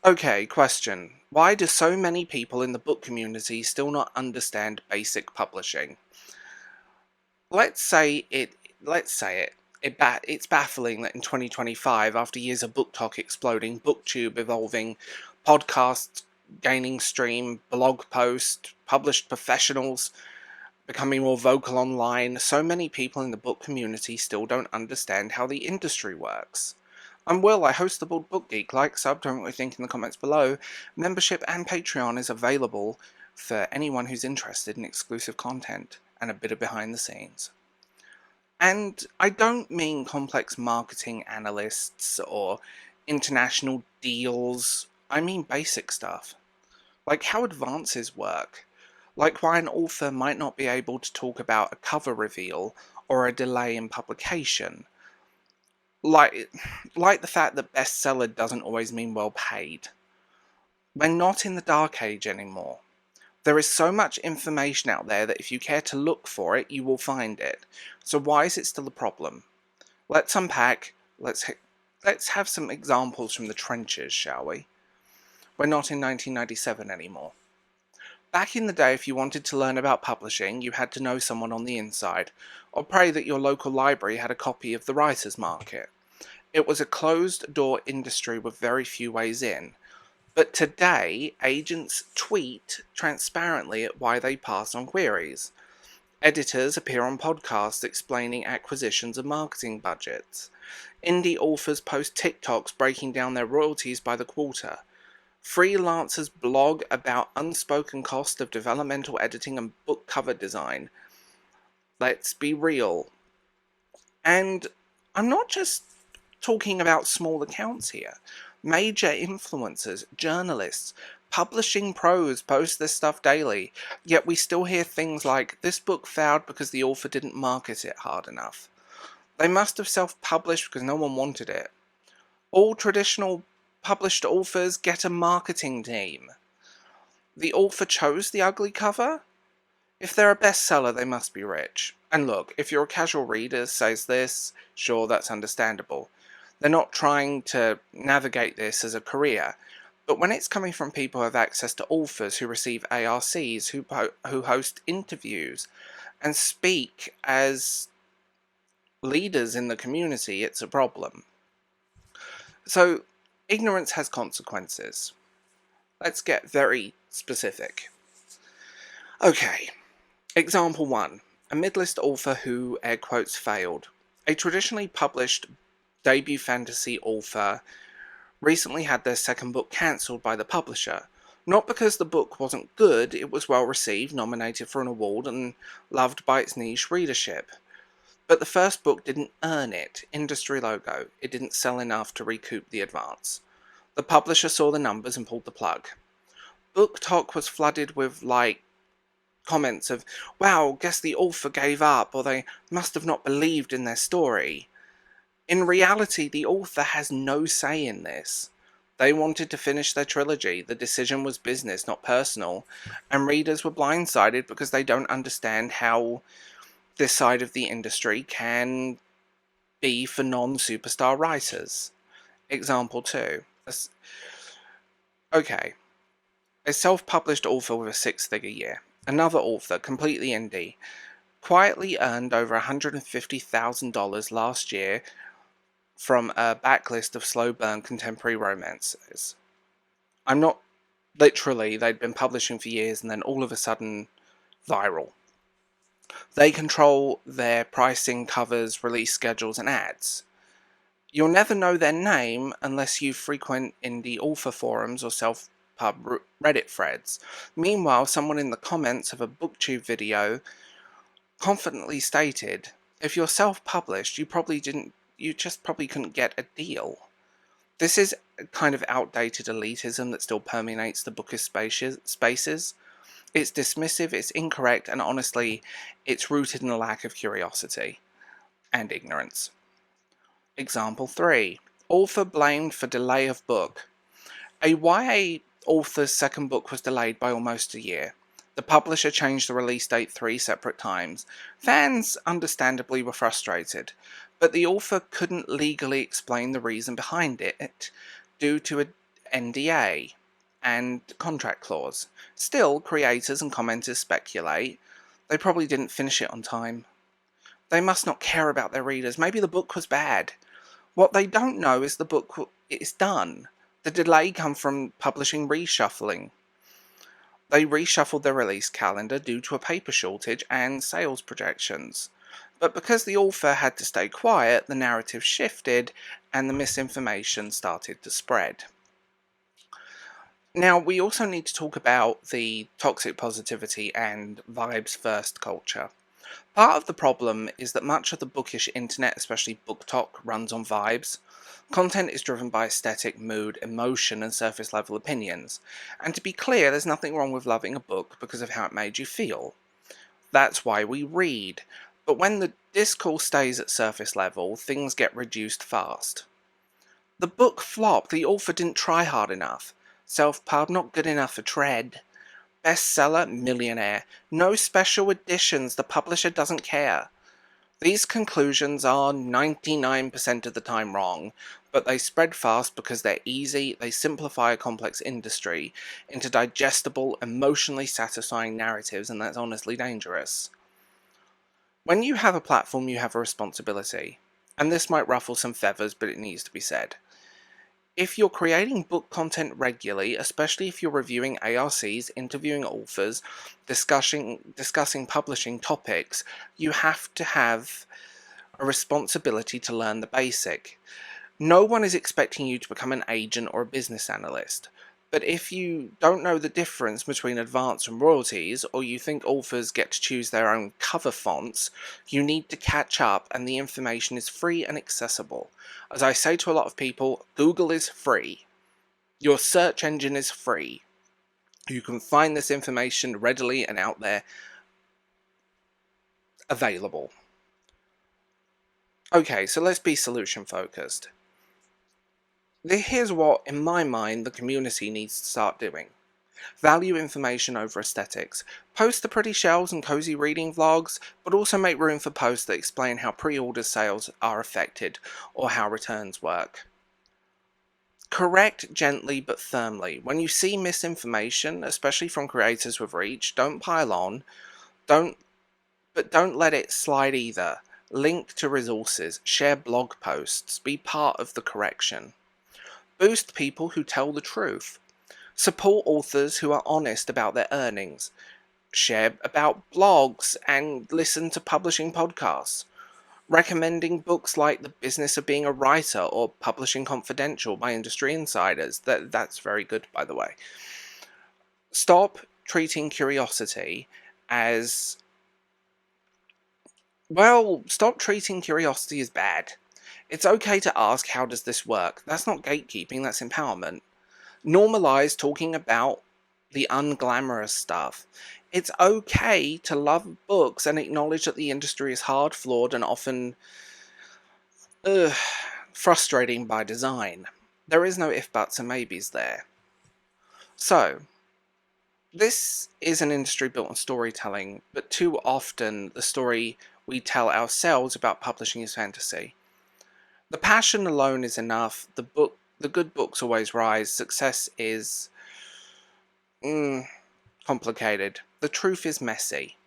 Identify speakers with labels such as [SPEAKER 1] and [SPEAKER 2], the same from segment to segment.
[SPEAKER 1] Okay, question. Why do so many people in the book community still not understand basic publishing? Let's say it. Let's say it. It's baffling that in 2025, after years of BookTok exploding, BookTube evolving, podcasts gaining stream, blog posts, published professionals becoming more vocal online, so many people in the book community still don't understand how the industry works. I'm Will, I host the Book Geek. Like, sub, tell me what you think in the comments below. Membership and Patreon is available for anyone who's interested in exclusive content and a bit of behind the scenes. And I don't mean complex marketing analysts or international deals, I mean basic stuff. Like how advances work. Like why an author might not be able to talk about a cover reveal or a delay in publication. Like, like the fact that bestseller doesn't always mean well paid. We're not in the dark age anymore. There is so much information out there that if you care to look for it, you will find it. So why is it still a problem? Let's unpack, let's have some examples from the trenches, shall we? We're not in 1997 anymore. Back in the day, if you wanted to learn about publishing, you had to know someone on the inside, or pray that your local library had a copy of The Writer's Market. It was a closed-door industry with very few ways in. But today, agents tweet transparently at why they pass on queries. Editors appear on podcasts explaining acquisitions and marketing budgets. Indie authors post TikToks breaking down their royalties by the quarter. Freelancers blog about unspoken cost of developmental editing and book cover design. Let's be real. And I'm not just talking about small accounts here. Major influencers, journalists, publishing pros post this stuff daily, yet we still hear things like, this book failed because the author didn't market it hard enough. They must have self-published because no one wanted it. All traditional published authors get a marketing team. The author chose the ugly cover? If they're a bestseller, they must be rich. And look, if you're a casual reader says this, sure, that's understandable. They're not trying to navigate this as a career. But when it's coming from people who have access to authors who receive ARCs, who host interviews, and speak as leaders in the community, it's a problem. So, ignorance has consequences. Let's get very specific. Okay, example 1. A mid-list author who, air quotes, failed. A traditionally published debut fantasy author recently had their second book cancelled by the publisher. Not because the book wasn't good, it was well received, nominated for an award, and loved by its niche readership. But the first book didn't earn it, industry logo. It didn't sell enough to recoup the advance. The publisher saw the numbers and pulled the plug. BookTok was flooded with, comments of, wow, guess the author gave up, or they must have not believed in their story. In reality, the author has no say in this. They wanted to finish their trilogy, the decision was business, not personal, and readers were blindsided because they don't understand how this side of the industry can be for non-superstar writers. Example 2. Okay. A self-published author with a six-figure year. Another author, completely indie, quietly earned over $150,000 last year from a backlist of slow-burn contemporary romances. I'm not literally, they'd been publishing for years and then all of a sudden, viral. They control their pricing, covers, release schedules, and ads. You'll never know their name unless you frequent indie author forums or self-pub Reddit threads. Meanwhile, someone in the comments of a BookTube video confidently stated, if you're self-published, you just probably couldn't get a deal. This is a kind of outdated elitism that still permeates the bookish spaces. It's dismissive, it's incorrect, and honestly, it's rooted in a lack of curiosity and ignorance. Example 3. Author blamed for delay of book. A YA author's second book was delayed by almost a year. The publisher changed the release date 3 separate times. Fans, understandably, were frustrated, but the author couldn't legally explain the reason behind it due to NDA and contract clause. Still, creators and commenters speculate they probably didn't finish it on time. They must not care about their readers. Maybe the book was bad. What they don't know is the book is done. The delay come from publishing reshuffling. They reshuffled their release calendar due to a paper shortage and sales projections. But because the author had to stay quiet, the narrative shifted and the misinformation started to spread. Now, we also need to talk about the toxic positivity and vibes first culture. Part of the problem is that much of the bookish internet, especially BookTok, runs on vibes. Content is driven by aesthetic, mood, emotion, and surface level opinions. And to be clear, there's nothing wrong with loving a book because of how it made you feel. That's why we read. But when the discourse stays at surface level, things get reduced fast. The book flopped, the author didn't try hard enough. Self-pub, not good enough for trade. Bestseller, millionaire. No special editions, the publisher doesn't care. These conclusions are 99% of the time wrong, but they spread fast because they're easy, they simplify a complex industry into digestible, emotionally satisfying narratives, and that's honestly dangerous. When you have a platform, you have a responsibility. And this might ruffle some feathers, but it needs to be said. If you're creating book content regularly, especially if you're reviewing ARCs, interviewing authors, discussing publishing topics, you have to have a responsibility to learn the basic. No one is expecting you to become an agent or a business analyst. But if you don't know the difference between advance and royalties, or you think authors get to choose their own cover fonts, you need to catch up, and the information is free and accessible. As I say to a lot of people, Google is free. Your search engine is free. You can find this information readily and out there available. Okay, so let's be solution focused. Here's what, in my mind, the community needs to start doing. Value information over aesthetics. Post the pretty shelves and cozy reading vlogs, but also make room for posts that explain how pre-order sales are affected or how returns work. Correct gently but firmly. When you see misinformation, especially from creators with reach, don't pile on. Don't let it slide either. Link to resources, share blog posts, be part of the correction. Boost people who tell the truth. Support authors who are honest about their earnings. Share about blogs and listen to publishing podcasts. Recommending books like The Business of Being a Writer or Publishing Confidential by industry insiders. That's very good, by the way. Stop treating curiosity as... stop treating curiosity as bad. It's okay to ask, how does this work? That's not gatekeeping, that's empowerment. Normalize talking about the unglamorous stuff. It's okay to love books and acknowledge that the industry is hard, flawed, and often frustrating by design. There is no if, buts, and maybes there. So, this is an industry built on storytelling, but too often the story we tell ourselves about publishing is fantasy. The passion alone is enough. The good books always rise. Success is complicated. The truth is messy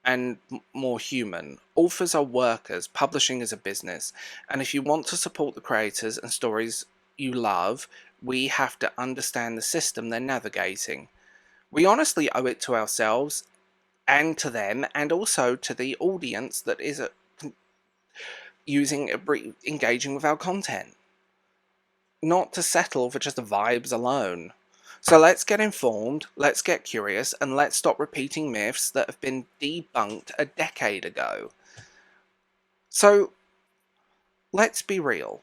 [SPEAKER 1] and more human. Authors are workers. Publishing is a business. And if you want to support the creators and stories you love, we have to understand the system they're navigating. We honestly owe it to ourselves and to them, and also to the audience that is engaging with our content. Not to settle for just the vibes alone. So let's get informed, let's get curious, and let's stop repeating myths that have been debunked a decade ago. So, let's be real.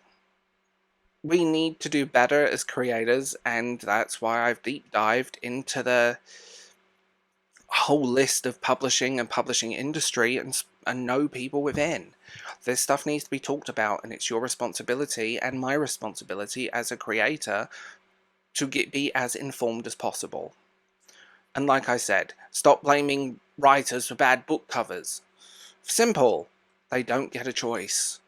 [SPEAKER 1] We need to do better as creators, and that's why I've deep dived into the whole list of publishing and publishing industry and know people within. This stuff needs to be talked about, and it's your responsibility and my responsibility as a creator to be as informed as possible. And like I said, stop blaming writers for bad book covers. Simple. They don't get a choice.